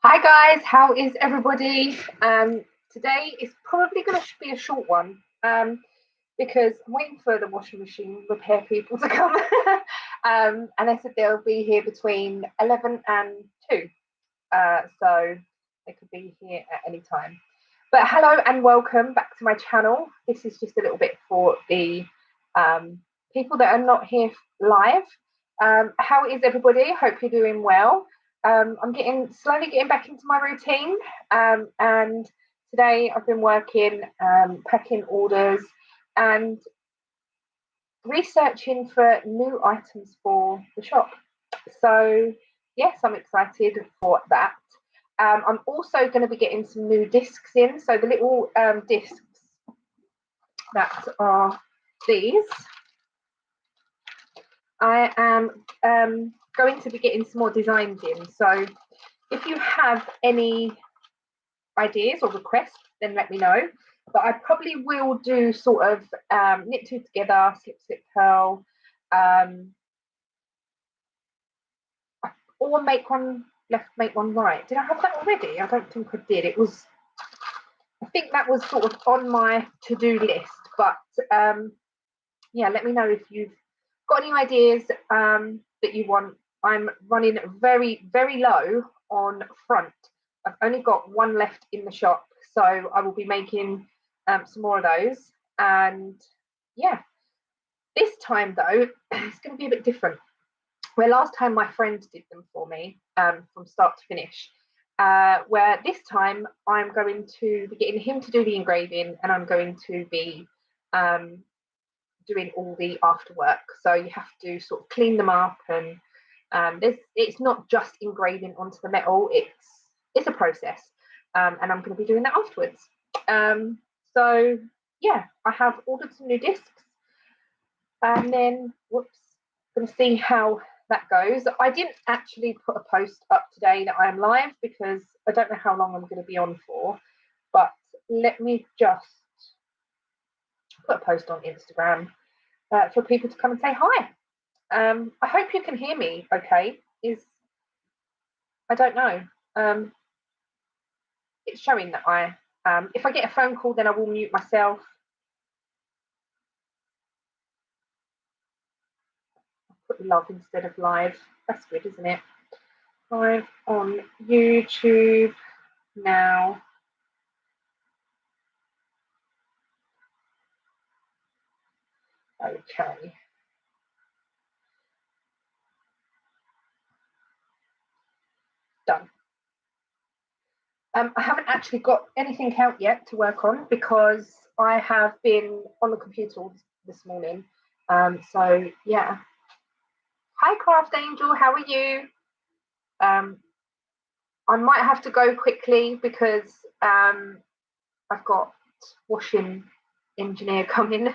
Hi guys, how is everybody? Today is probably going to be a short one because I'm waiting for the washing machine repair people to come. And they said they'll be here between 11 and 2. So they could be here at any time. But hello and welcome back to my channel. This is just a little bit for the people that are not here live. How is everybody? Hope you're doing well. I'm slowly getting back into my routine, and today I've been working, packing orders and researching for new items for the shop. So yes, I'm excited for that. I'm also going to be getting some new discs in. So the little discs that are these, I am going to be getting some more designs in. So if you have any ideas or requests, then let me know. But I probably will do sort of knit two together, slip, slip, purl, or make one left, make one right. Did I have that already? I don't think I did. I think that was sort of on my to-do list. But yeah, let me know if you've got any ideas that you want. I'm running very, very low on front. I've only got one left in the shop, so I will be making some more of those. And yeah, this time though, it's going to be a bit different. Where last time my friend did them for me from start to finish, where this time I'm going to be getting him to do the engraving, and I'm going to be doing all the after work. So you have to sort of clean them up, and it's not just engraving onto the metal, it's a process, and I'm going to be doing that afterwards. So yeah, I have ordered some new discs, and then going to see how that goes. I didn't actually put a post up today that I am live because I don't know how long I'm going to be on for, but let me just put a post on Instagram for people to come and say hi. I hope you can hear me okay. I don't know. It's showing that if I get a phone call, then I will mute myself. I'll put love instead of live. That's good, isn't it? Live on YouTube now. Okay. Done. I haven't actually got anything out yet to work on because I have been on the computer this morning. So yeah. Hi, Craft Angel. How are you? I might have to go quickly because I've got washing engineer coming,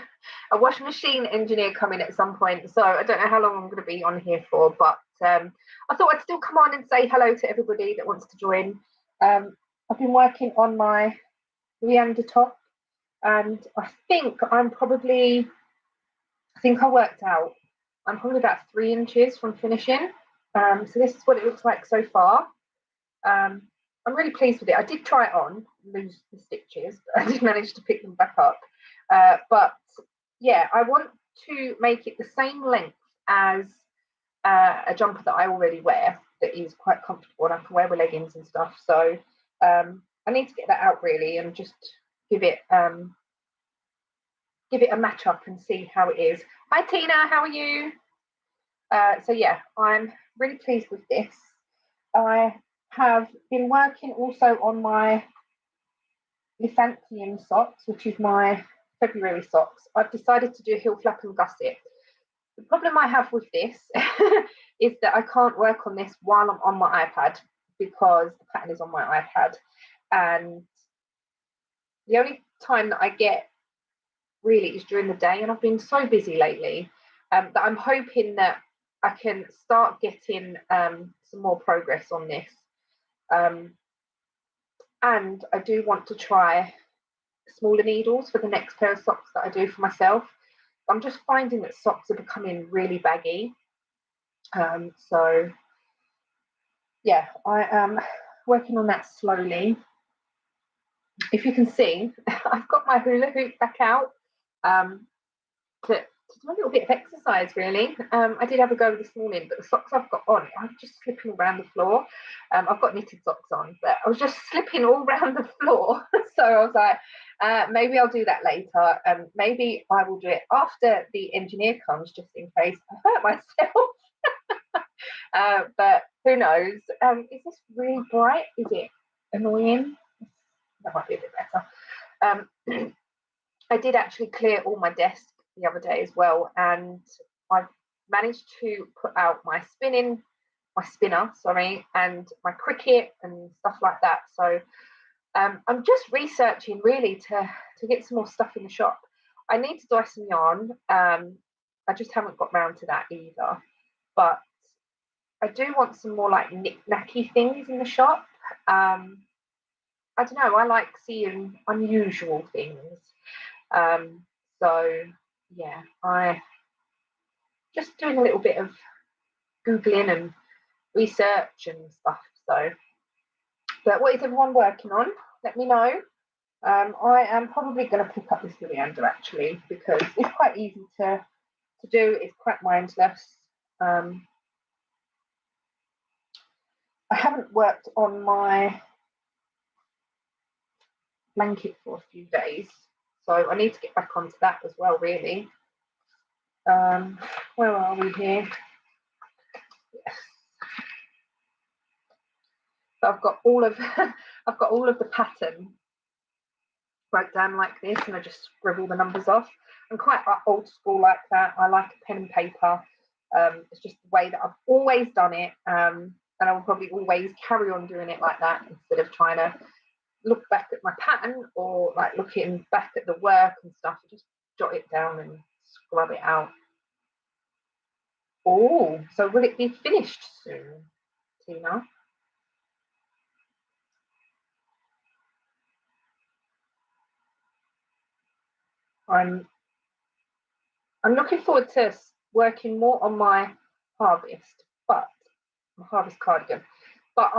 a washing machine engineer coming at some point. So I don't know how long I'm going to be on here for, but I thought I'd still come on and say hello to everybody that wants to join. I've been working on my Leander top, and I think I worked out I'm probably about 3 inches from finishing. So this is what it looks like so far. I'm really pleased with it. I did try it on, lose the stitches, but I did manage to pick them back up. But yeah, I want to make it the same length as a jumper that I already wear that is quite comfortable, and I can wear with leggings and stuff. So I need to get that out really and just give it a match up and see how it is. Hi Tina, how are you? So yeah, I'm really pleased with this. I have been working also on my Lysantium socks, which is my February socks. I've decided to do heel flap and gusset. The problem I have with this is that I can't work on this while I'm on my iPad because the pattern is on my iPad, and the only time that I get really is during the day, and I've been so busy lately that I'm hoping that I can start getting some more progress on this. And I do want to try smaller needles for the next pair of socks that I do for myself. I'm just finding that socks are becoming really baggy. So yeah, I am working on that slowly. If you can see, I've got my hula hoop back out to do a little bit of exercise, really. I did have a go this morning, but the socks I've got on, I'm just slipping around the floor. I've got knitted socks on, but I was just slipping all around the floor. So I was like, maybe I'll do that later. Maybe I will do it after the engineer comes, just in case I hurt myself. But who knows? Is this really bright? Is it annoying? That might be a bit better. I did actually clear all my desk the other day as well, and I've managed to put out my spinner, and my Cricut and stuff like that. So I'm just researching really to get some more stuff in the shop. I need to dye some yarn. I just haven't got round to that either. But I do want some more like knick-knacky things in the shop. I don't know, I like seeing unusual things. So yeah, I just doing a little bit of Googling and research and stuff. So, but what is everyone working on? Let me know. I am probably going to pick up this Leander actually, because it's quite easy to do. It's quite mindless. I haven't worked on my blanket for a few days, so I need to get back onto that as well, really. Where are we here? Yes. So I've got all of the pattern broke down like this, and I just scribble the numbers off. I'm quite old school like that. I like a pen and paper. It's just the way that I've always done it, and I will probably always carry on doing it like that, instead of trying to look back at my pattern or like looking back at the work and stuff. I just jot it down and scrub it out. Oh, so will it be finished soon, Tina? I'm looking forward to working more on my harvest, but my harvest cardigan. But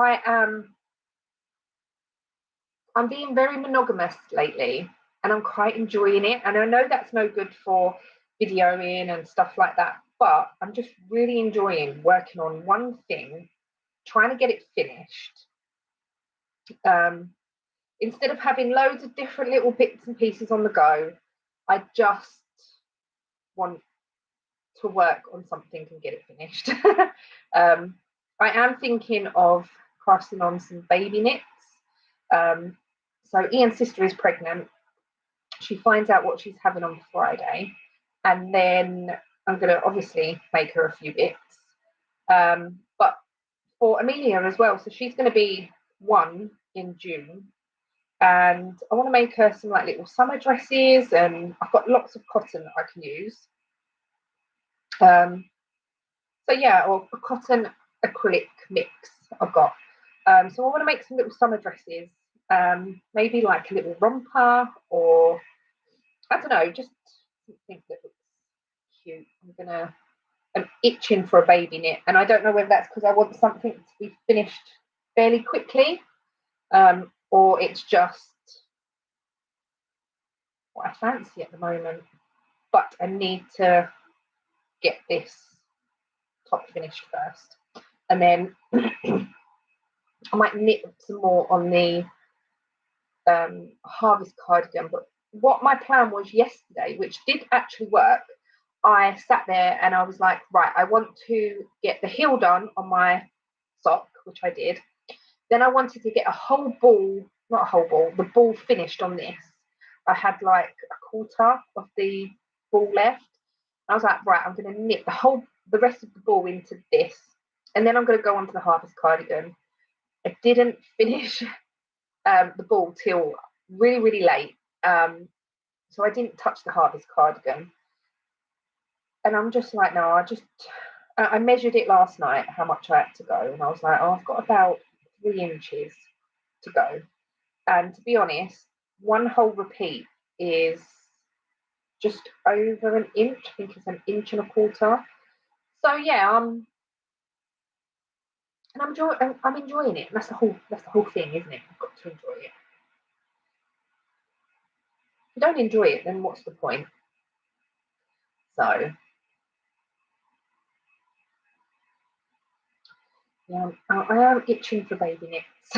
I'm being very monogamous lately, and I'm quite enjoying it. And I know that's no good for videoing and stuff like that, but I'm just really enjoying working on one thing, trying to get it finished. Instead of having loads of different little bits and pieces on the go, I just want to work on something and get it finished. I am thinking of crafting on some baby knits. So Ian's sister is pregnant. She finds out what she's having on Friday, and then I'm going to obviously make her a few bits. But for Amelia as well, so she's going to be 1 in June, and I want to make her some like little summer dresses, and I've got lots of cotton that I can use. So yeah, or a cotton acrylic mix I've got. So I want to make some little summer dresses, maybe like a little romper, or I don't know, just something that looks cute. I'm itching for a baby knit, and I don't know whether that's because I want something to be finished fairly quickly, or it's just what I fancy at the moment. But I need to get this top finished first, and then I might knit some more on the harvest cardigan. But what my plan was yesterday, which did actually work, I sat there and I was like, right, I want to get the heel done on my sock, which I did. Then I wanted to get a whole ball, not a whole ball, the ball finished on this. I had like a quarter of the ball left. I was like, right, I'm going to knit the rest of the ball into this, and then I'm going to go on to the harvest cardigan. I didn't finish the ball till really, really late. So I didn't touch the harvest cardigan. And I'm just like, no, I measured it last night, how much I had to go. And I was like, oh, I've got about 3 inches to go. And to be honest, one whole repeat is just over an inch. I think it's 1.25 inches. So yeah, and I'm enjoying it. That's the whole thing, isn't it? I've got to enjoy it. If you don't enjoy it, then what's the point? So yeah, I am itching for baby knits.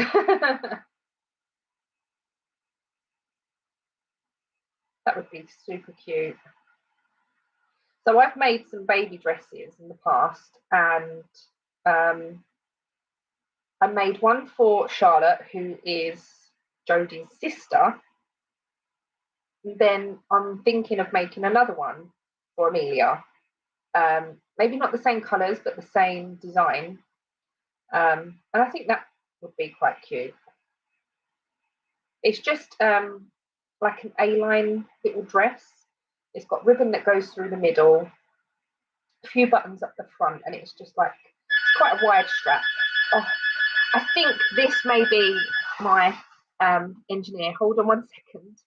That would be super cute. So I've made some baby dresses in the past, and I made one for Charlotte, who is Jodie's sister. Then I'm thinking of making another one for Amelia. Maybe not the same colours, but the same design. And I think that would be quite cute. It's just like an A-line little dress. It's got ribbon that goes through the middle, a few buttons up the front, and it's just like quite a wide strap. Oh, I think this may be my engineer. Hold on 1 second.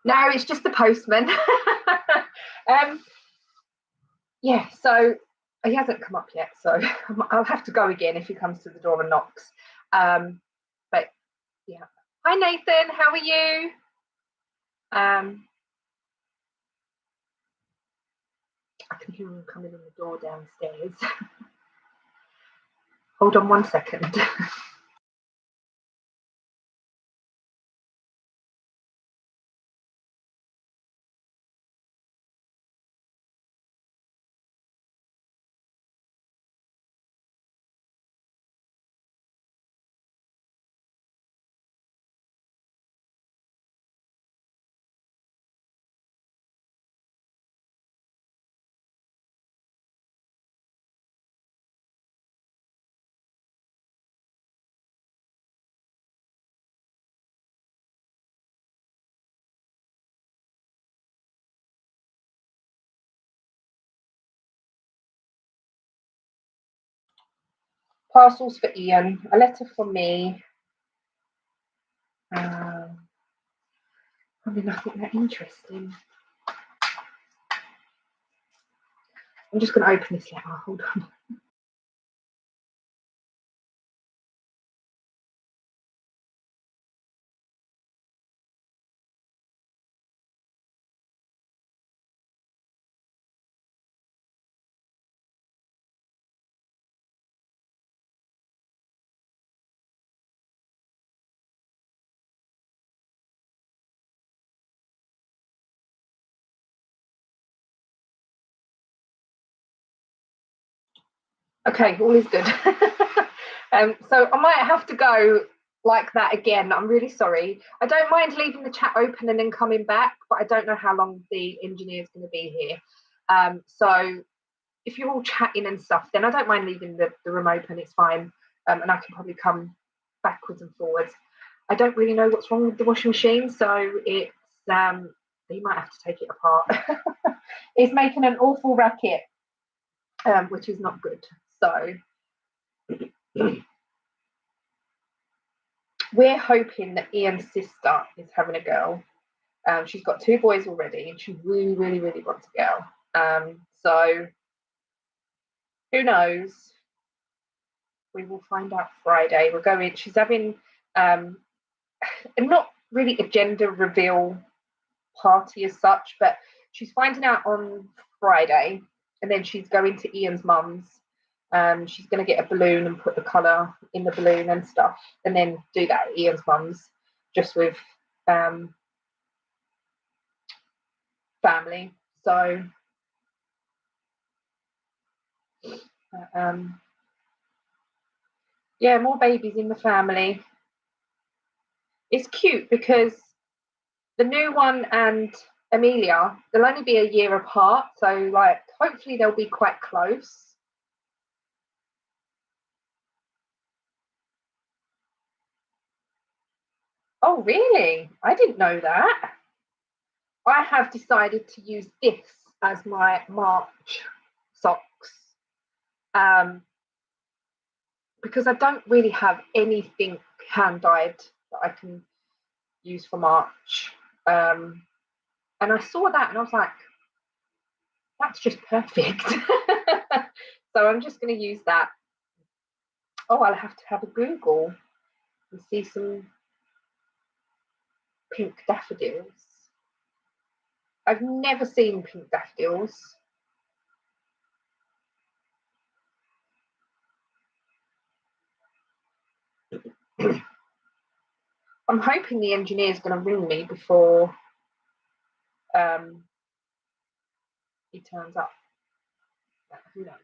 No, it's just the postman. Yeah, so he hasn't come up yet, so I'll have to go again if he comes to the door and knocks. But yeah. Hi Nathan, how are you? I can hear him coming in the door downstairs. Hold on 1 second. Parcels for Ian, a letter from me. Probably nothing that interesting. I'm just going to open this letter. Hold on. Okay, all is good. So I might have to go like that again. I'm really sorry. I don't mind leaving the chat open and then coming back, but I don't know how long the engineer is going to be here. So if you're all chatting and stuff, then I don't mind leaving the room open. It's fine, and I can probably come backwards and forwards. I don't really know what's wrong with the washing machine, so it's you might have to take it apart. It's making an awful racket, which is not good. So we're hoping that Ian's sister is having a girl. She's got 2 boys already, and she really, really, really wants a girl. So who knows? We will find out Friday. We're going. She's having not really a gender reveal party as such, but she's finding out on Friday, and then she's going to Ian's mum's. She's going to get a balloon and put the colour in the balloon and stuff, and then do that at Ian's mum's, just with family. So Yeah, more babies in the family. It's cute because the new one and Amelia, they'll only be a year apart, so like hopefully they'll be quite close. Oh, really? I didn't know that. I have decided to use this as my March socks um, because I don't really have anything hand dyed that I can use for March. Um, and I saw that and I was like, that's just perfect. So I'm just going to use that. Oh, I'll have to have a Google and see some pink daffodils. I've never seen pink daffodils. I'm hoping the engineer's going to ring me before he turns up. Who knows?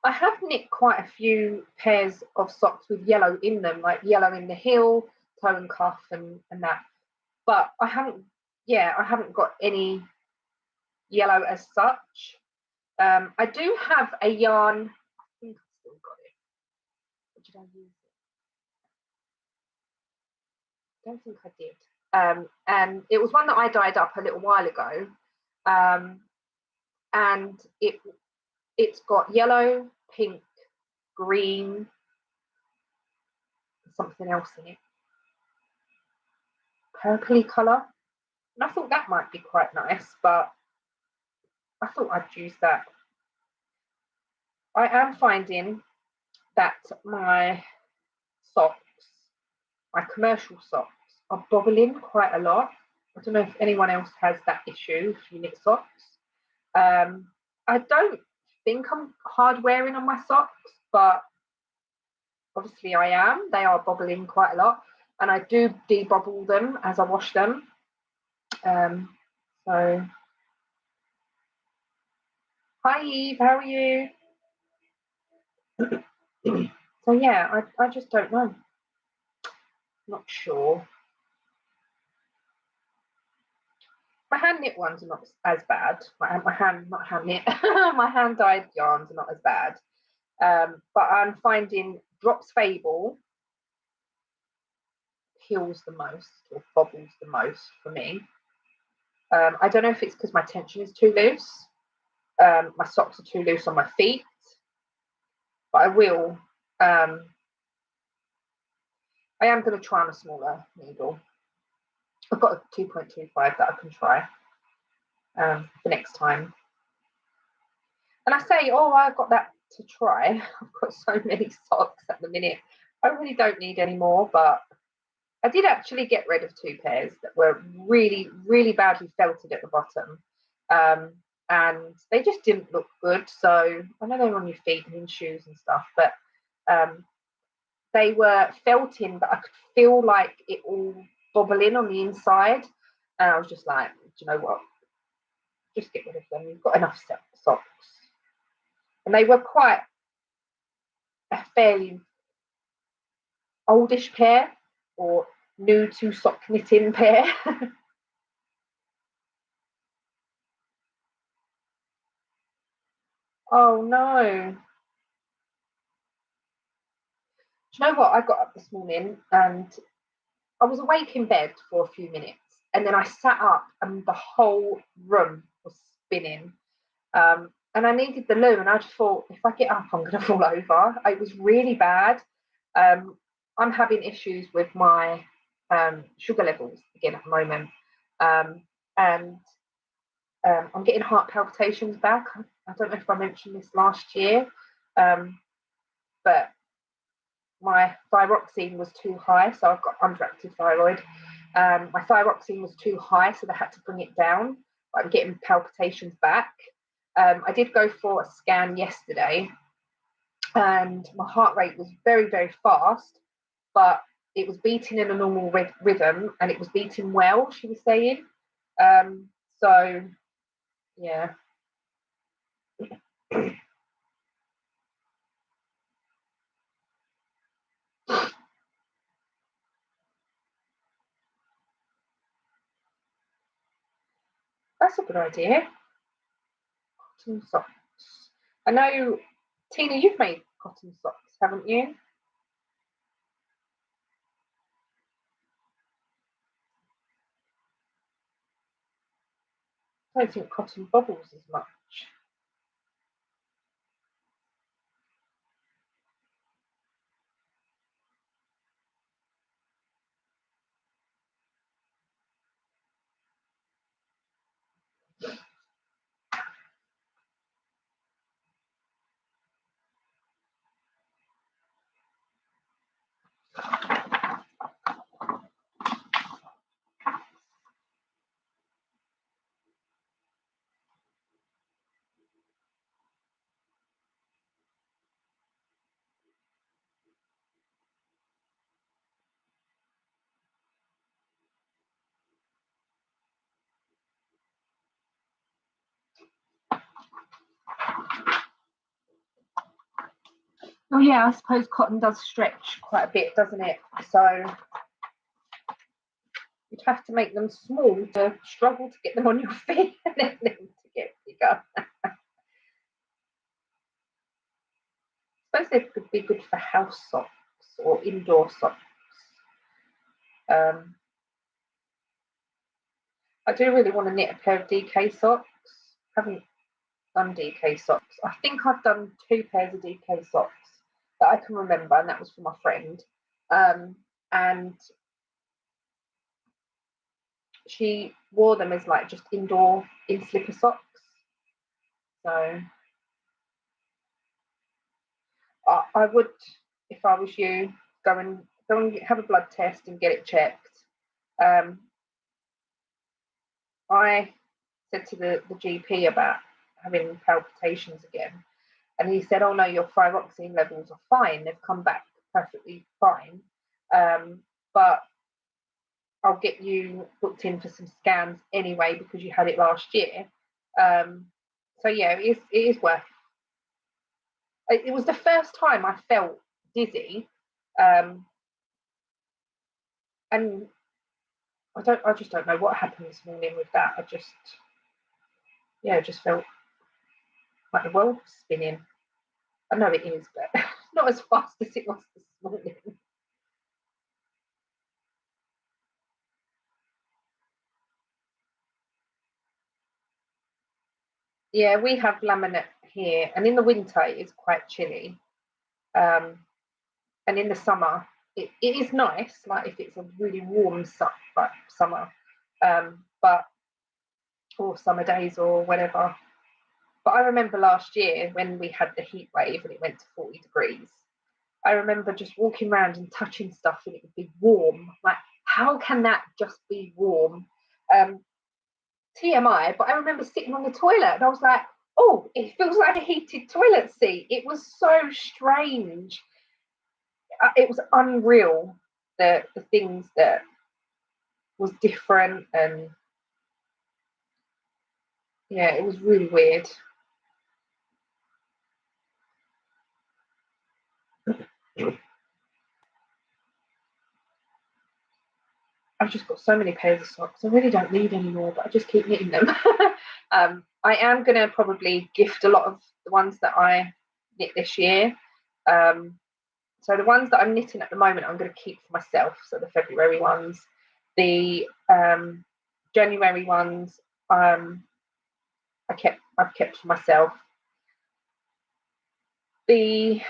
I have knit quite a few pairs of socks with yellow in them, like yellow in the heel, toe and cuff, and that. But I haven't, yeah, I haven't got any yellow as such. I do have a yarn. I think I've still got it. Or did I use it? I don't think I did. And it was one that I dyed up a little while ago, and it's got yellow, pink, green, something else in it, purpley colour. And I thought that might be quite nice, but I thought I'd use that. I am finding that my socks, my commercial socks, are bobbling quite a lot. I don't know if anyone else has that issue if you knit socks. I don't think I'm hard wearing on my socks, but obviously I am. They are bobbling quite a lot, and I do debobble them as I wash them. So, hi Eve, how are you? So yeah, I just don't know. Not sure. My hand knit ones are not as bad. My hand, not hand knit, my hand dyed yarns are not as bad. But I'm finding Drops Fable heals the most or bobbles the most for me. I don't know if it's because my tension is too loose. My socks are too loose on my feet, but I will. I am going to try on a smaller needle. I've got a 2.25 that I can try for next time. And I say, oh, I've got that to try. I've got so many socks at the minute. I really don't need any more, but I did actually get rid of 2 pairs that were really, really badly felted at the bottom. And they just didn't look good. So I know they're on your feet and in shoes and stuff, but they were felting, but I could feel like it all bobbling on the inside. And I was just like, do you know what? Just get rid of them. You've got enough socks. And they were quite a fairly oldish pair or new to sock knitting pair. Oh no. Do you know what? I got up this morning and I was awake in bed for a few minutes and then I sat up and the whole room was spinning. And I needed the loo and I just thought, if I get up, I'm going to fall over. It was really bad. I'm having issues with my sugar levels again at the moment. And I'm getting heart palpitations back. I don't know if I mentioned this last year, but my thyroxine was too high, so I've got underactive thyroid. My thyroxine was too high, so they had to bring it down. But I'm getting palpitations back. I did go for a scan yesterday, and my heart rate was very, very fast, but it was beating in a normal rhythm, and it was beating well. She was saying, so yeah. That's a good idea. Cotton socks. I know, Tina, you've made cotton socks, haven't you? I don't think cotton bobbles as much. Oh yeah, I suppose cotton does stretch quite a bit, doesn't it? So you'd have to make them small to struggle to get them on your feet and then them to get bigger. I suppose they could be good for house socks or indoor socks. I do really want to knit a pair of DK socks. I haven't done DK socks. I think I've done 2 pairs of DK socks that I can remember, and that was for my friend. And she wore them as like just indoor in slipper socks. So I would, if I was you, go and have a blood test and get it checked. I said to the GP about having palpitations again, and he said, "Oh no, your thyroxine levels are fine. They've come back perfectly fine, but I'll get you booked in for some scans anyway because you had it last year." So yeah, it is worth. It was the first time I felt dizzy, and I just don't know what happened this morning with that. I just felt like the world was spinning. I know it is, but not as fast as it was this morning. Yeah, we have laminate here, and in the winter it is quite chilly. And in the summer it is nice, like if it's a really warm like summer, but or summer days or whatever. But I remember last year when we had the heat wave and it went to 40 degrees. I remember just walking around and touching stuff and it would be warm. Like, how can that just be warm? TMI, but I remember sitting on the toilet and I was like, oh, it feels like a heated toilet seat. It was so strange. It was unreal, the things that was different, and yeah, it was really weird. I've just got so many pairs of socks. I really don't need any more, but I just keep knitting them. I am going to probably gift a lot of the ones that I knit this year. So the ones that I'm knitting at the moment, I'm going to keep for myself. So the February ones, the January ones, I've kept for myself. The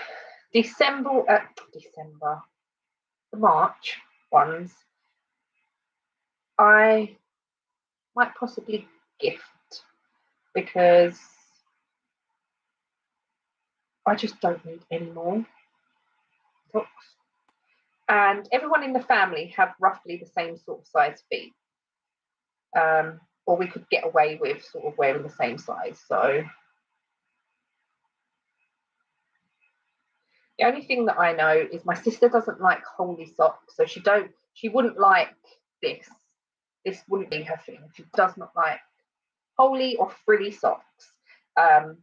the March ones, I might possibly gift because I just don't need any more socks. And everyone in the family have roughly the same sort of size feet. Or we could get away with sort of wearing the same size. So the only thing that I know is my sister doesn't like holey socks, so she wouldn't like this. This wouldn't be her thing. She does not like holey or frilly socks. So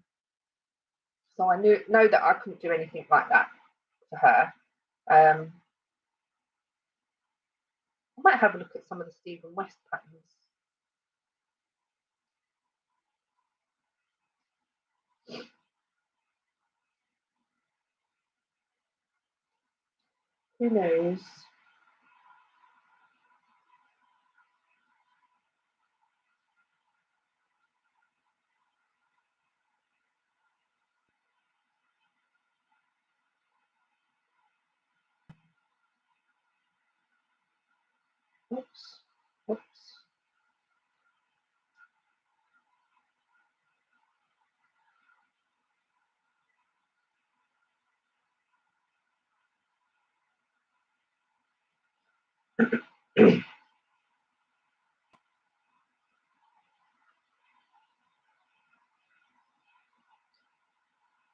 I know that I couldn't do anything like that for her. I might have a look at some of the Stephen West patterns. Who knows? Oops. Oops.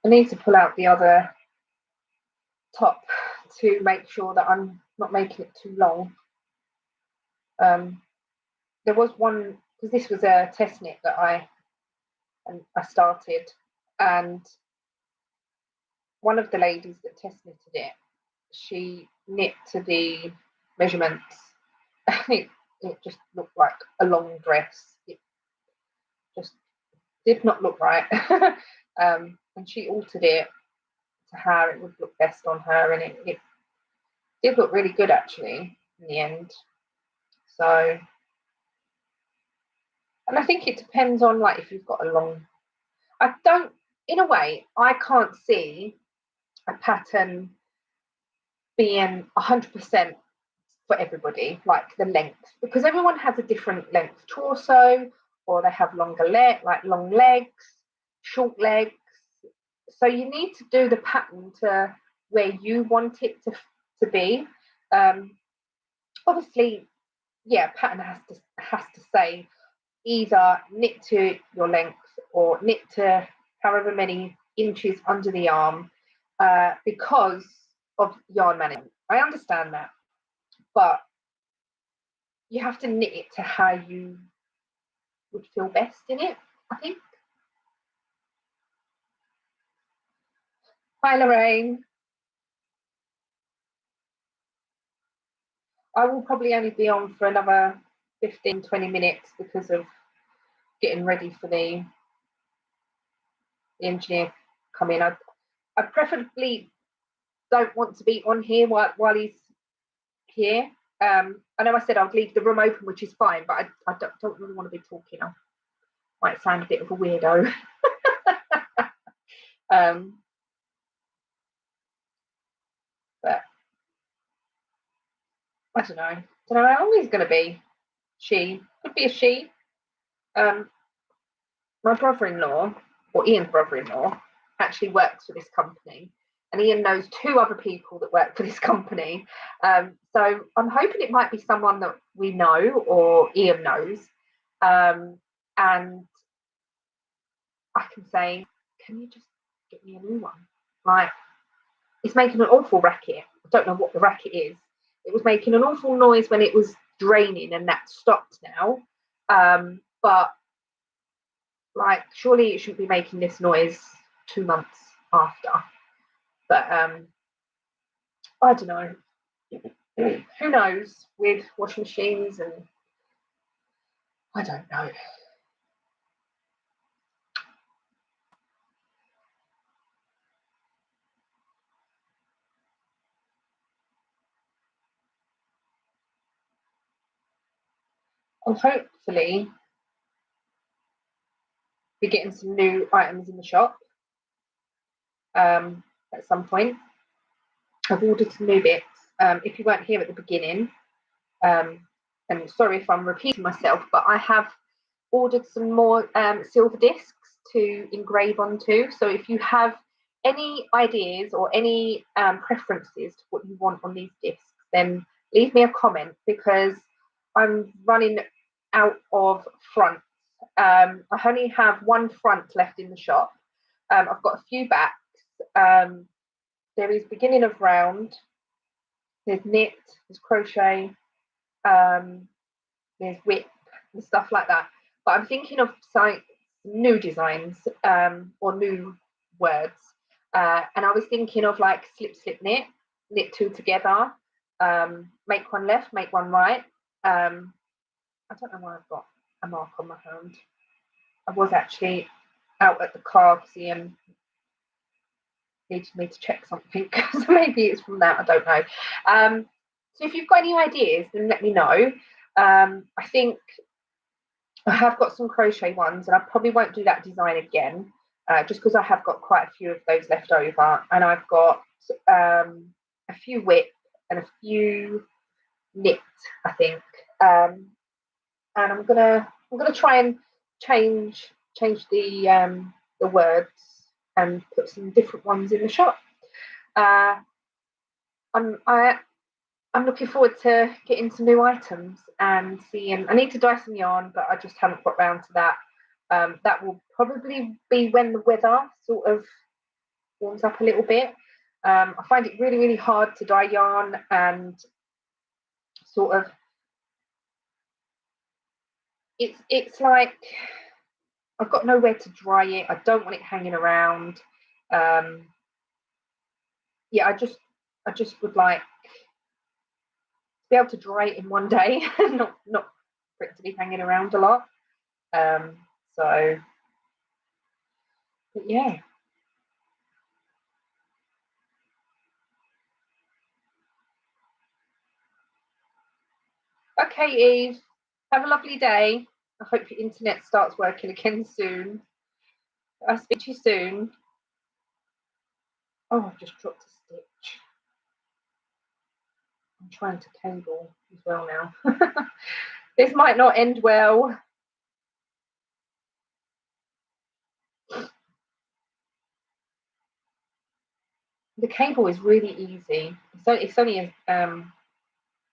I need to pull out the other top to make sure that I'm not making it too long. There was one, because this was a test knit that I started, and one of the ladies that test knitted it, she knit to the measurements. it just looked like a long dress. It just did not look right. And she altered it to how it would look best on her, and it did look really good actually in the end. So, and I think it depends on like if you've got a long. I don't, in a way, I can't see a pattern being 100% for everybody, like the length, because everyone has a different length torso, or they have longer like long legs, short legs. So you need to do the pattern to where you want it to be. Obviously, yeah, pattern has to say either knit to your length or knit to however many inches under the arm, because of yarn management. I understand that, but you have to knit it to how you would feel best in it, I think. Hi, Lorraine. I will probably only be on for another 15, 20 minutes because of getting ready for the engineer come in. I preferably don't want to be on here while he's here. I know I said I'd leave the room open, which is fine, but I don't really want to be talking. I might sound a bit of a weirdo. But I don't know how long he's going to be. She could be a she. My brother-in-law, or Ian's brother-in-law, actually works for this company, and Ian knows two other people that work for this company. So I'm hoping it might be someone that we know or Ian knows, and I can say, can you just get me a new one? Like, it's making an awful racket. I don't know what the racket is. It was making an awful noise when it was draining, and that stopped now. But like, surely it shouldn't be making this noise 2 months after. But I don't know. Who knows with washing machines, and I don't know. I'll hopefully be getting some new items in the shop at some point. I've ordered some new bits. If you weren't here at the beginning, and sorry if I'm repeating myself, but I have ordered some more silver discs to engrave onto. So if you have any ideas or any preferences to what you want on these discs, then leave me a comment, because I'm running out of fronts. I only have one front left in the shop. I've got a few backs. There is beginning of round, there's knit, there's crochet, there's whip and stuff like that. But I'm thinking of new designs, or new words. And I was thinking of like slip, slip, knit two together, make one left, make one right. I don't know why I've got a mark on my hand. I was actually out at the car because needed me to check something, so maybe it's from that, I don't know. So if you've got any ideas, then let me know. I think I have got some crochet ones, and I probably won't do that design again, just because I have got quite a few of those left over, and I've got a few whip and a few knit, I think. And I'm gonna try and change the words and put some different ones in the shop. I'm looking forward to getting some new items and seeing. I need to dye some yarn, but I just haven't got round to that. That will probably be when the weather sort of warms up a little bit. I find it really, really hard to dye yarn, and sort of it's like I've got nowhere to dry it. I don't want it hanging around. Yeah, I just would like to be able to dry it in one day, not for it to be hanging around a lot. So, but yeah. Okay, Eve. Have a lovely day. I hope your internet starts working again soon. I'll speak to you soon. Oh, I've just dropped a stitch. I'm trying to cable as well now. This might not end well. The cable is really easy. So it's only a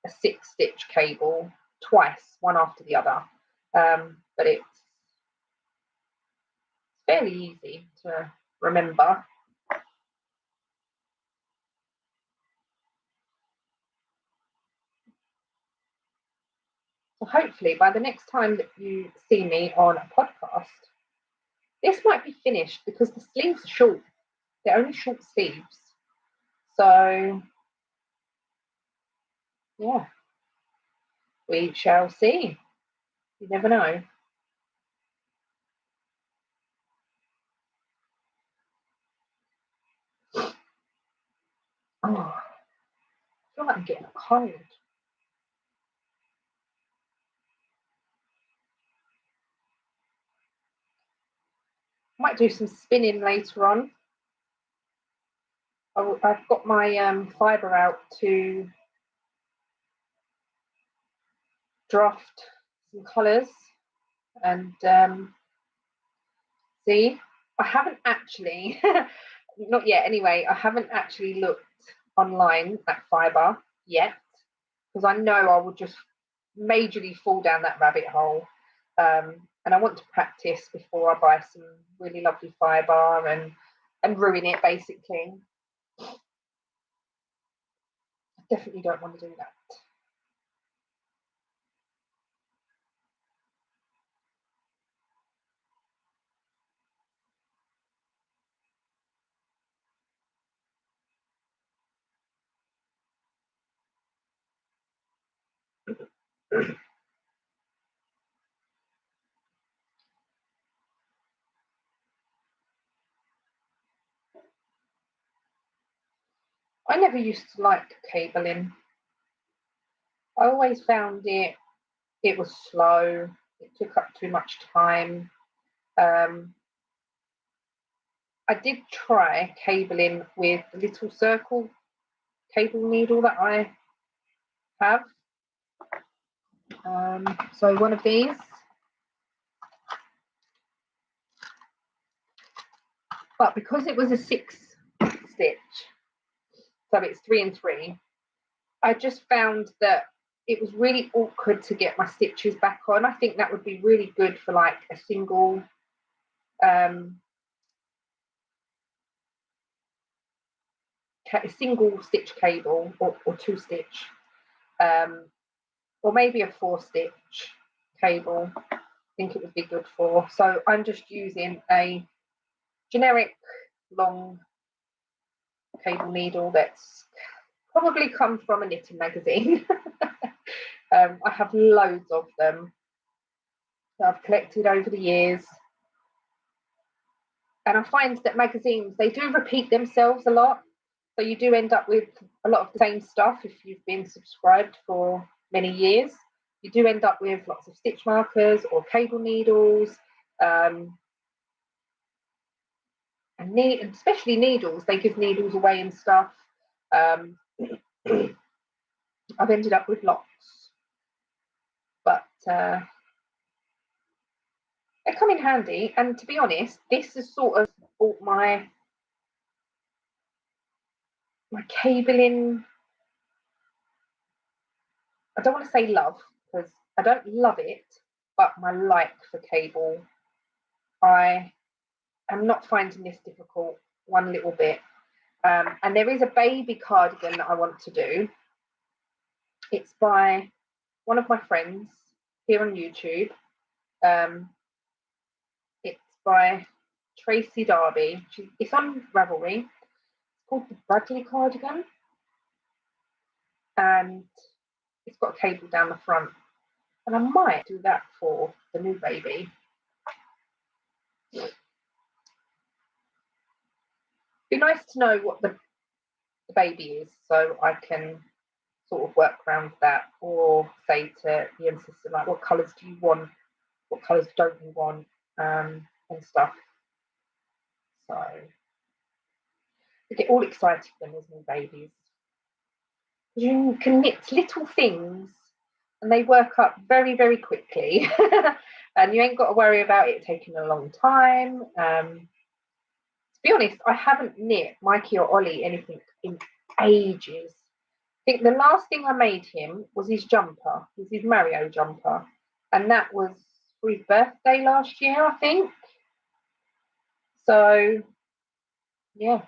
6-stitch cable, twice, one after the other. But it's fairly easy to remember. So hopefully by the next time that you see me on a podcast, this might be finished, because the sleeves are short. They're only short sleeves. So yeah, we shall see. You never know. Oh, I feel like I'm getting a cold. Might do some spinning later on. I've got my fibre out to draft some colours, and see, I haven't actually, not yet anyway, I haven't actually looked online at fibre yet, because I know I will just majorly fall down that rabbit hole. And I want to practice before I buy some really lovely fibre and ruin it, basically. I definitely don't want to do that. I never used to like cabling. I always found it was slow. It took up too much time. I did try cabling with the little circle cable needle that I have. So one of these. But because it was a 6-stitch, so it's 3 and 3, I just found that it was really awkward to get my stitches back on. I think that would be really good for like a single stitch cable, or 2-stitch, or maybe a 4-stitch cable. I think it would be good for. So I'm just using a generic long cable needle that's probably come from a knitting magazine. I have loads of them that I've collected over the years, And I find that magazines, they do repeat themselves a lot. So you do end up with a lot of the same stuff if you've been subscribed for many years. You do end up with lots of stitch markers or cable needles, and especially needles. They give needles away and stuff. I've ended up with lots, but they come in handy. And to be honest, this has sort of brought my cabling, I don't want to say love, because I don't love it, but my like for cable. I am not finding this difficult one little bit. And there is a baby cardigan that I want to do. It's by one of my friends here on YouTube. It's by Tracy Darby. It's on Ravelry. It's called the Bradley cardigan. And it's got a cable down the front. And I might do that for the new baby. Be nice to know what the baby is, so I can sort of work around that, or say to the sister, like, what colours do you want? What colours don't you want? And stuff. So I get all excited when there's new babies. You can knit little things and they work up very, very quickly. And you ain't got to worry about it taking a long time. To be honest, I haven't knit Mikey or Ollie anything in ages. I think the last thing I made him was his jumper, his Mario jumper. And that was for his birthday last year, I think. So, yeah.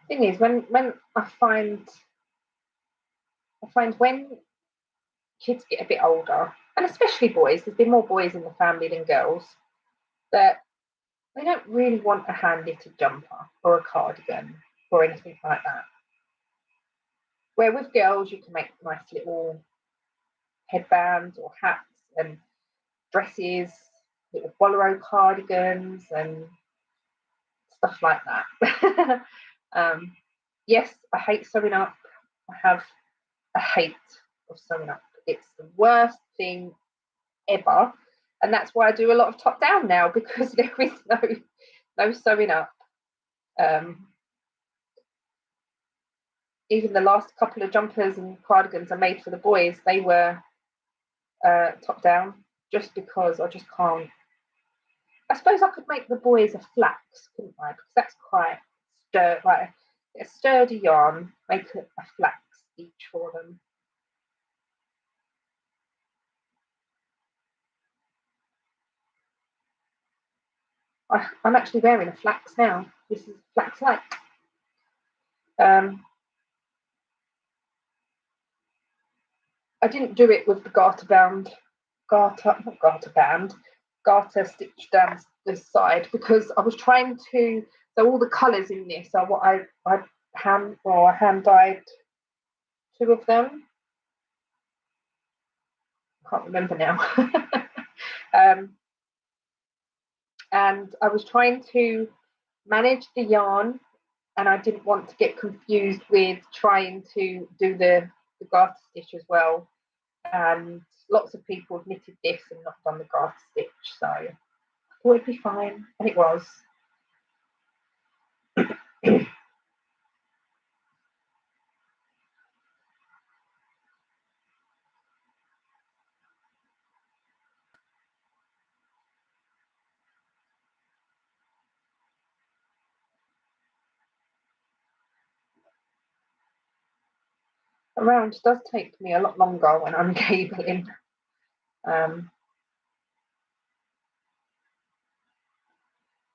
Thing is, when I find when kids get a bit older, and especially boys, there's been more boys in the family than girls, that they don't really want a hand knitted jumper or a cardigan or anything like that. Where with girls, you can make nice little headbands or hats and dresses, little bolero cardigans and stuff like that. Yes, I hate sewing up. I have a hate of sewing up. It's the worst thing ever, and that's why I do a lot of top down now, because there is no sewing up. Even the last couple of jumpers and cardigans I made for the boys, they were top down, just because I just can't. I suppose I could make the boys a flax, couldn't I? Because that's quite like a sturdy yarn. Make a flax each for them. I'm actually wearing a flax now. This is flax light. I didn't do it with the garter stitch down this side, because I was trying to. So all the colours in this are what I hand dyed 2 of them. I can't remember now. And I was trying to manage the yarn, and I didn't want to get confused with trying to do the garter stitch as well. And lots of people have knitted this and not done the garter stitch, so I thought it'd be fine, and it was. A round does take me a lot longer when I'm cabling. But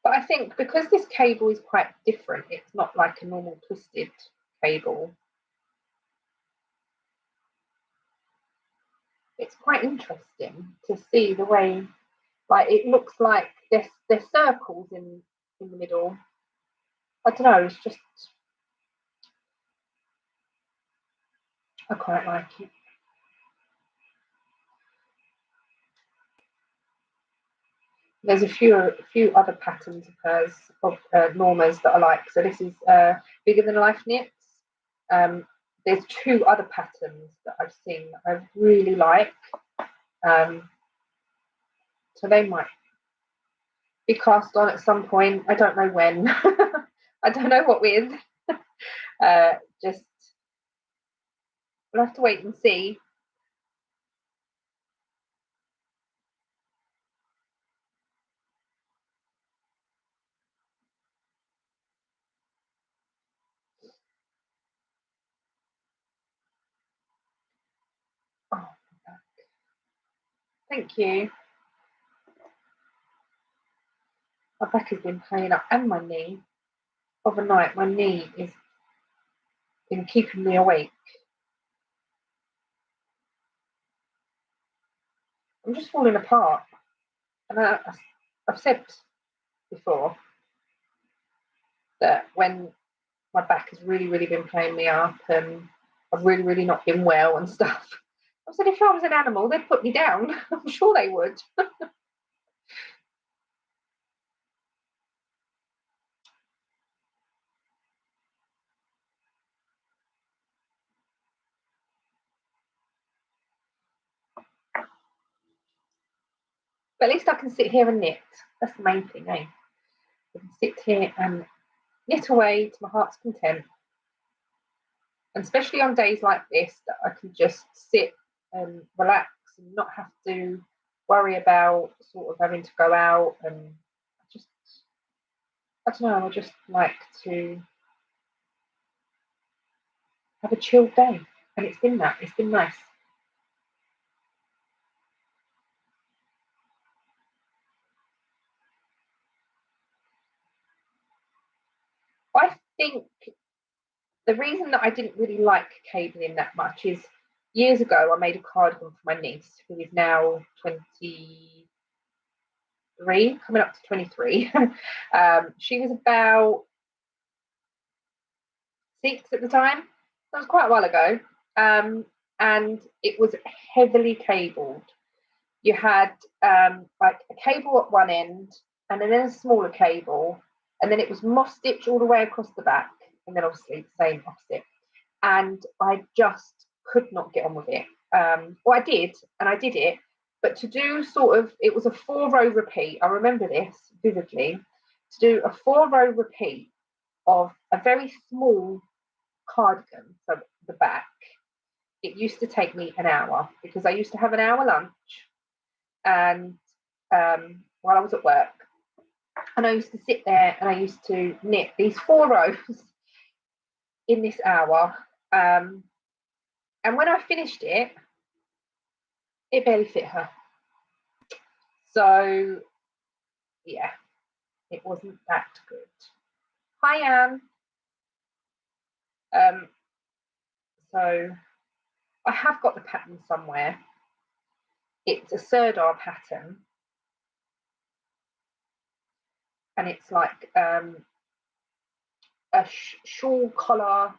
I think because this cable is quite different, it's not like a normal twisted cable. it's quite interesting to see the way, like, it looks like there's circles in the middle. I don't know, it's just, I quite like it. There's a few other patterns of hers, of Norma's, that I like. So this is Bigger Than Life knits. There's 2 other patterns that I've seen that I really like. So they might be cast on at some point. I don't know when. I don't know what with. Just we'll have to wait and see. Oh, thank you. My back has been playing up, and my knee. Overnight, my knee has been keeping me awake. I'm just falling apart. And I've said before that when my back has really, really been playing me up and I've really, really not been well and stuff, I said if I was an animal, they'd put me down. I'm sure they would. But at least I can sit here and knit. That's the main thing, eh? I can sit here and knit away to my heart's content. And especially on days like this, that I can just sit and relax and not have to worry about sort of having to go out. And I don't know, I just like to have a chilled day. And it's been nice. I think the reason that I didn't really like cabling that much is years ago I made a cardigan for my niece, who is now 23, coming up to 23. She was about 6 at the time. That was quite a while ago. And it was heavily cabled. You had like a cable at one end, and then a smaller cable, and then it was moss stitch all the way across the back, and then obviously the same opposite. And I just could not get on with it. Well, I did, and I did it, but to do sort of, it was a 4-row repeat. I remember this vividly. To do a 4-row repeat of a very small cardigan, so the back, it used to take me an hour because I used to have an hour lunch, and while I was at work, and I used to sit there and I used to knit these 4 rows in this hour. And when I finished it, it barely fit her. So yeah, it wasn't that good. Hi, Anne. So I have got the pattern somewhere. It's a Serdar pattern, and it's like a shawl collar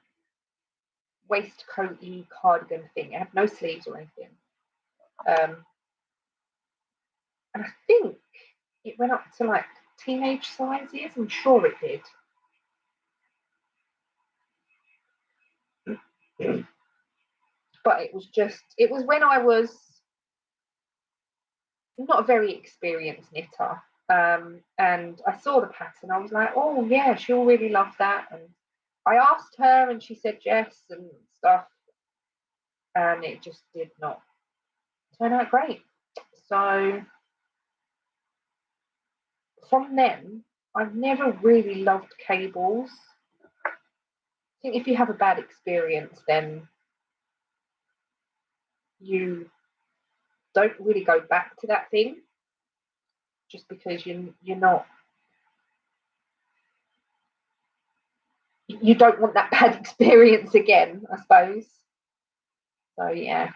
waistcoaty cardigan thing. It had no sleeves or anything. And I think it went up to like teenage sizes. I'm sure it did. But it was when I was not a very experienced knitter. And I saw the pattern. I was like, oh yeah, she'll really love that. And I asked her, and she said yes and stuff. And it just did not turn out great. So from then, I've never really loved cables. I think if you have a bad experience, then you don't really go back to that thing, just because you're not, you don't want that bad experience again, I suppose. So yeah.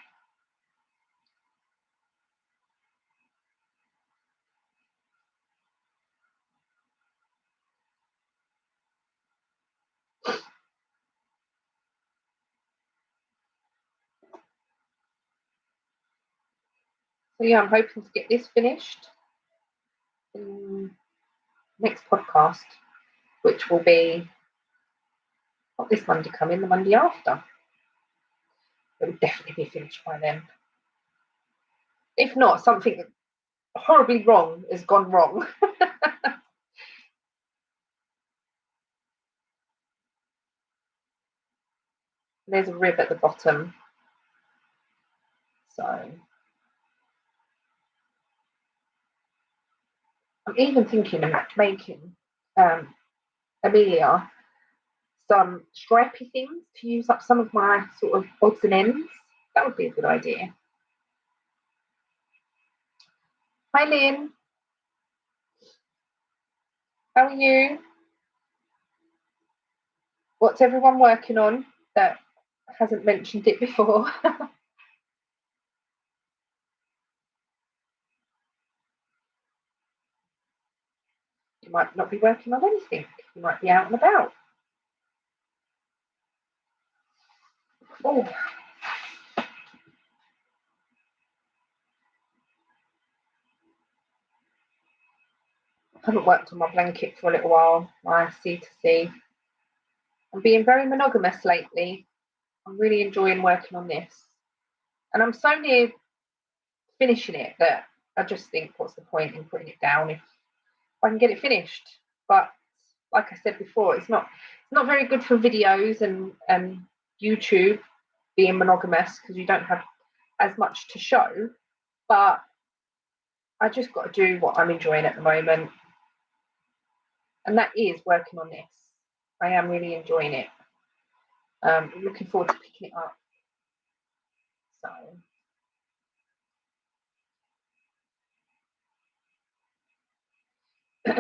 So yeah, I'm hoping to get this finished in next podcast, which will be not this Monday coming, the Monday after. It will definitely be finished by then. If not, something horribly wrong has gone wrong. There's a rib at the bottom. So I'm even thinking of making Amelia some stripy things to use up some of my sort of odds and ends. That would be a good idea. Hi Lynn, how are you? What's everyone working on that hasn't mentioned it before? You might not be working on anything. You might be out and about. Oh, I haven't worked on my blanket for a little while, my C2C. I'm being very monogamous lately. I'm really enjoying working on this. And I'm so near finishing it that I just think, what's the point in putting it down if I can get it finished? But like I said before, it's not very good for videos and YouTube being monogamous because you don't have as much to show. But I just got to do what I'm enjoying at the moment. And that is working on this. I am really enjoying it. Looking forward to picking it up. So I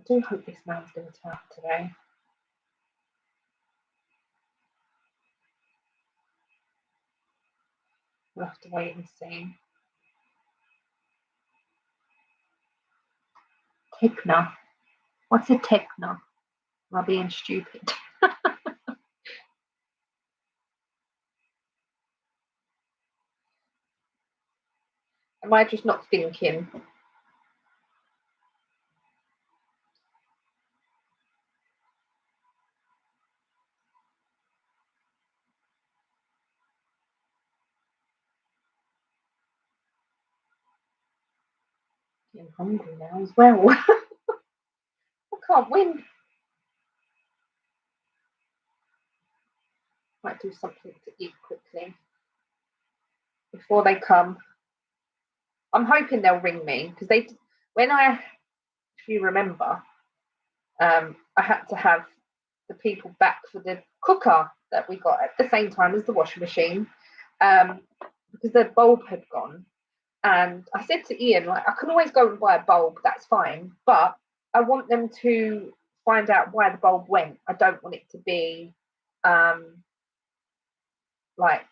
do hope this man's going to turn up today. We'll have to wait and see. Techno. What's a techno? Am I being stupid? Am I just not thinking? I'm hungry now as well. I can't win. Might do something to eat quickly before they come. I'm hoping they'll ring me because if you remember, I had to have the people back for the cooker that we got at the same time as the washing machine because the bulb had gone. And I said to Ian, like, I can always go and buy a bulb, that's fine, but I want them to find out why the bulb went. I don't want it to be like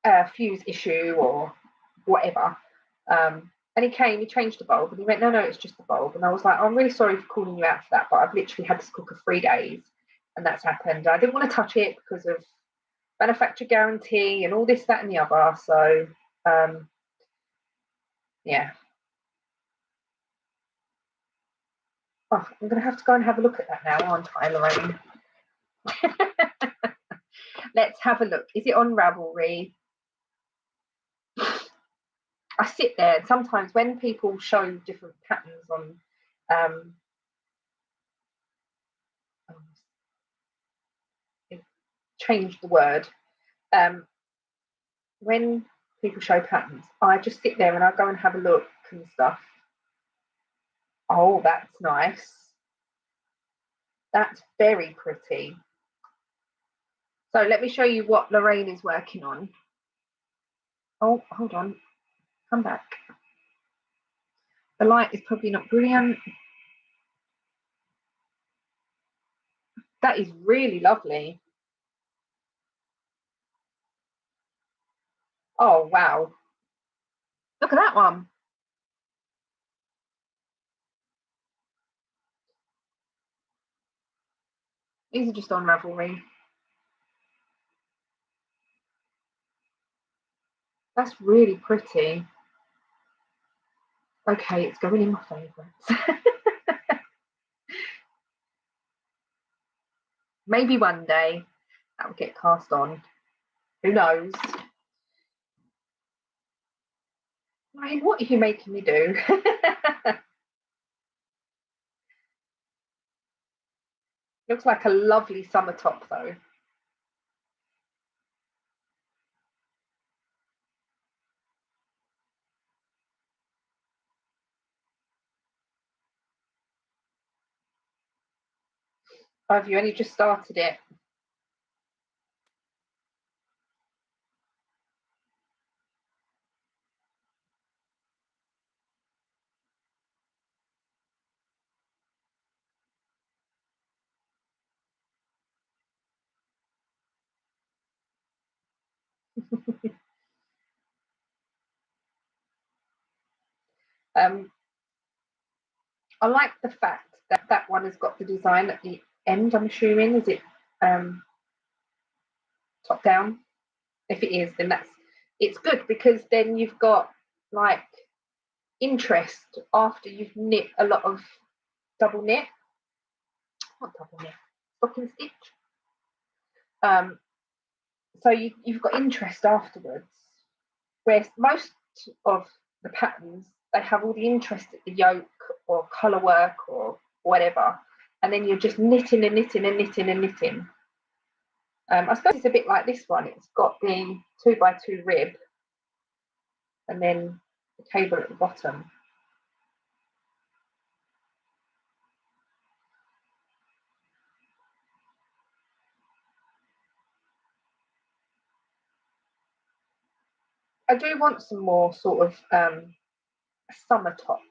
a fuse issue or whatever. And he came, he changed the bulb, and he went, no, it's just the bulb. And I was like, I'm really sorry for calling you out for that, but I've literally had this cooker 3 days, and that's happened. I didn't want to touch it because of manufacturer guarantee and all this, that, and the other. So, yeah. Oh, I'm going to have to go and have a look at that now, aren't I, Lorraine? Let's have a look. Is it on Ravelry? I sit there and sometimes when people show different patterns on change the word. When people show patterns, I just sit there and I go and have a look and stuff. Oh, that's nice. That's very pretty. So let me show you what Lorraine is working on. Oh, hold on. Come back. The light is probably not brilliant. That is really lovely. Oh, wow. Look at that one. These are just on Ravelry. That's really pretty. Okay, it's going in my favourites. Maybe one day that'll get cast on. Who knows? Ryan, what are you making me do? Looks like a lovely summer top though. Oh, have you only just started it? I like the fact that that one has got the design at the end. I'm assuming, is it top down? If it is, then it's good, because then you've got like interest after you've knit a lot of double knit. Not double knit, stocking stitch. So you've got interest afterwards. Whereas most of the patterns, they have all the interest at the yoke or colour work or whatever, and then you're just knitting and knitting and knitting and knitting. I suppose it's a bit like this one. It's got the 2x2 rib and then the cable at the bottom. I do want some more sort of summer tops,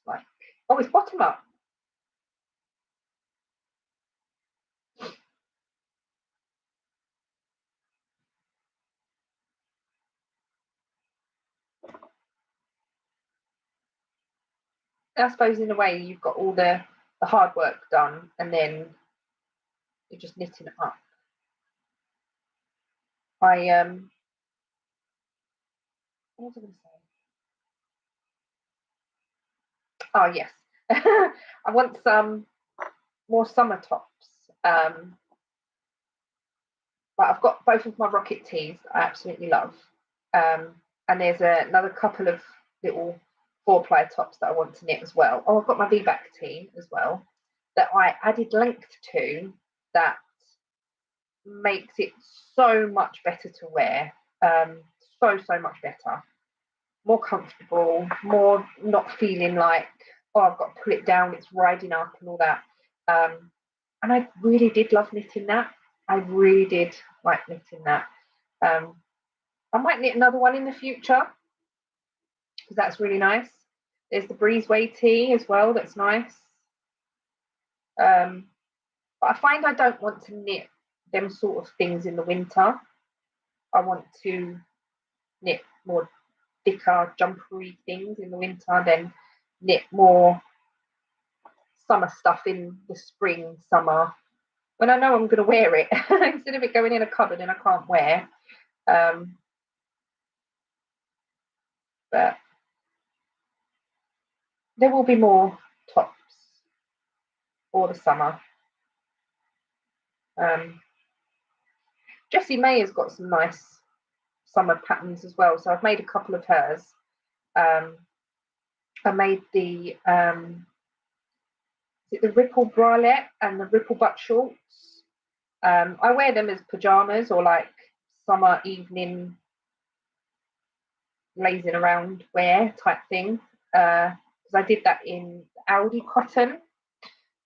like, oh, it's bottom up. I suppose in a way you've got all the hard work done, and then you're just knitting it up. What was I going to say? Oh yes, I want some more summer tops. But I've got both of my rocket tees I absolutely love, and there's another couple of little 4-ply tops that I want to knit as well. Oh, I've got my V-back tee as well that I added length to, that makes it so much better to wear. So much better, more comfortable, more not feeling like, oh, I've got to pull it down, it's riding up and all that. And I really did love knitting that. I really did like knitting that. I might knit another one in the future because that's really nice. There's the breezeway tee as well, that's nice. But I find I don't want to knit them sort of things in the winter. I want to knit more thicker, jumpery things in the winter, then knit more summer stuff in the spring, summer, when I know I'm going to wear it, instead of it going in a cupboard and I can't wear. But there will be more tops for the summer. Jessie May has got some nice summer patterns as well, so I've made a couple of hers. I made the ripple bralette and the ripple butt shorts. I wear them as pajamas or like summer evening lazing around wear type thing, because I did that in Aldi cotton,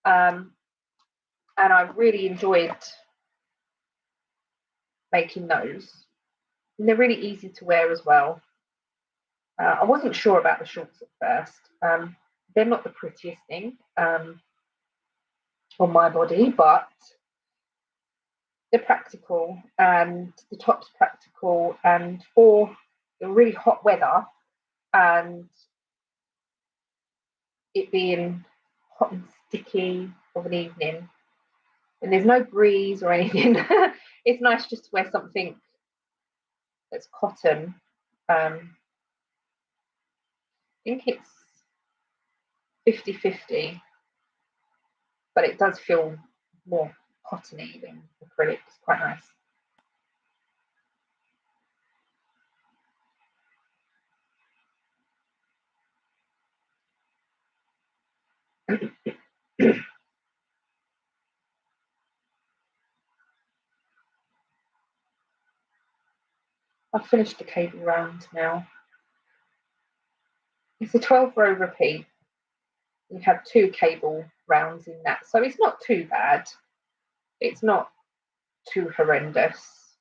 and I really enjoyed making those. And they're really easy to wear as well. I wasn't sure about the shorts at first. They're not the prettiest thing on my body, but they're practical, and the top's practical, and for the really hot weather and it being hot and sticky of an evening, and there's no breeze or anything. It's nice just to wear something that's cotton. I think it's 50-50, but it does feel more cottony than acrylic. It's quite nice. I've finished the cable round now. It's a 12-row repeat. You have 2 cable rounds in that, so it's not too bad. It's not too horrendous.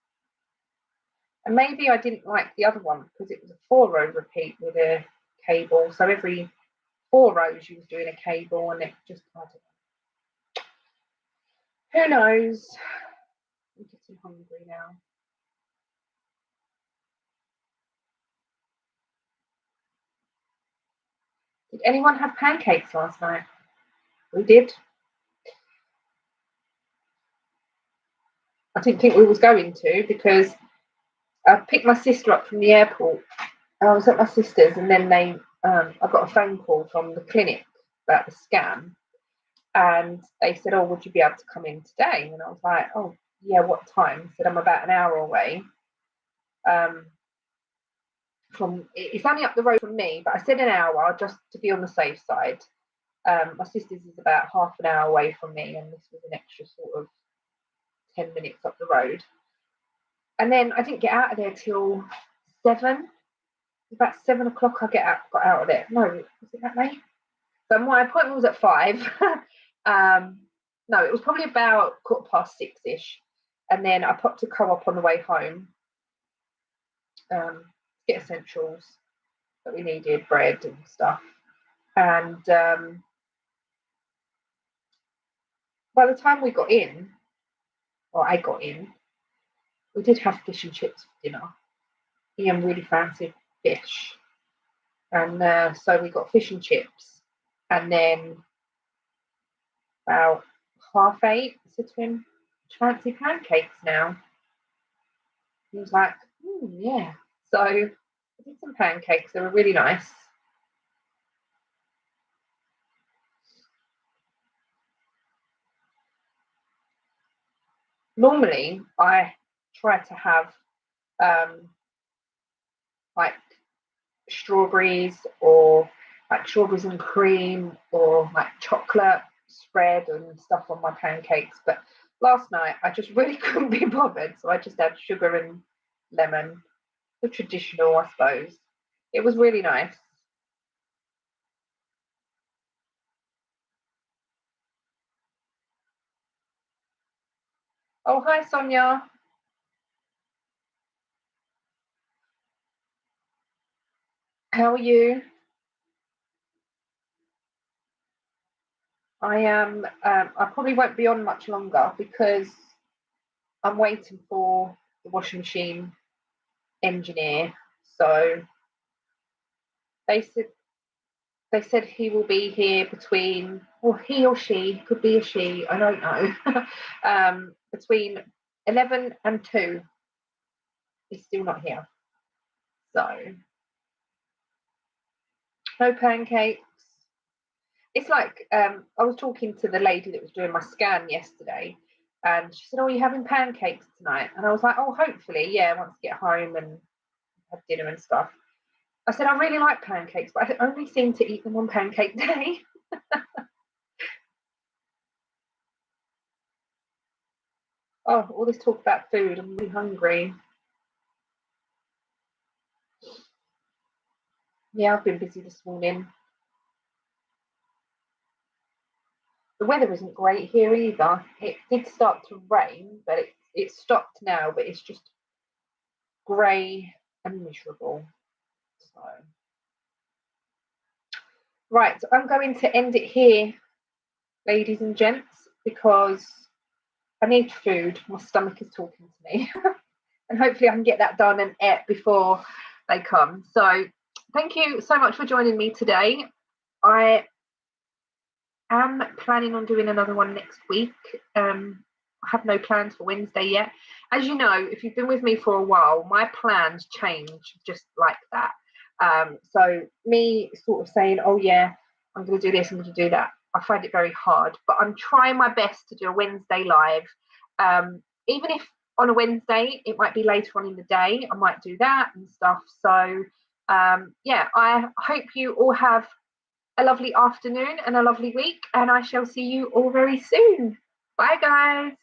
And maybe I didn't like the other one because it was a 4-row repeat with a cable. So every 4 rows you was doing a cable, and it just, I don't know. Who knows? I'm getting hungry now. Did anyone have pancakes last night? We did. I didn't think we was going to because I picked my sister up from the airport. I was at my sister's, and then I got a phone call from the clinic about the scan, and they said, "Oh, would you be able to come in today?" And I was like, "Oh, yeah, what time?" I said, "I'm about an hour away. It's only up the road from me, but I said an hour just to be on the safe side." My sister's is about half an hour away from me, and this was an extra sort of 10 minutes up the road. And then I didn't get out of there till 7. About 7 o'clock I got out of there. No, was it that late? So my appointment was at 5. No, it was probably about 6:15ish. And then I popped to Co-op on the way home. Get essentials that we needed, bread and stuff. And by the time we got in, or I got in, we did have fish and chips for dinner. Ian really fancied fish. And so we got fish and chips. And then about 8:30, I said to him, "Fancy pancakes now?" He was like, yeah. So I did some pancakes. They were really nice. Normally, I try to have like strawberries, or like strawberries and cream, or like chocolate spread and stuff on my pancakes. But last night, I just really couldn't be bothered. So I just had sugar and lemon, the traditional, I suppose. It was really nice. Oh, hi, Sonia. How are you? I am. I probably won't be on much longer because I'm waiting for the washing machine engineer. So they said they said he will be here between, well, he or she, could be a she, I don't know, between 11 and 2. He's still not here. So no pancakes. It's like I was talking to the lady that was doing my scan yesterday, and she said, "Oh, are you having pancakes tonight?" And I was like, "Oh, hopefully, yeah, once I get home and have dinner and stuff." I said, "I really like pancakes, but I only seem to eat them on Pancake Day." Oh, all this talk about food, I'm really hungry. Yeah, I've been busy this morning. The weather isn't great here either. It did start to rain, but it's stopped now, but it's just grey and miserable. So, right, so I'm going to end it here, ladies and gents, because I need food. My stomach is talking to me. And hopefully I can get that done and ate before they come. So thank you so much for joining me today. I am planning on doing another one next week. I have no plans for Wednesday yet. As you know, if you've been with me for a while, my plans change just like that. So me sort of saying, oh yeah, I'm going to do this, I'm going to do that, I find it very hard. But I'm trying my best to do a Wednesday live. Even if on a Wednesday, it might be later on in the day, I might do that and stuff. So yeah, I hope you all have a lovely afternoon and a lovely week, and I shall see you all very soon. Bye, guys.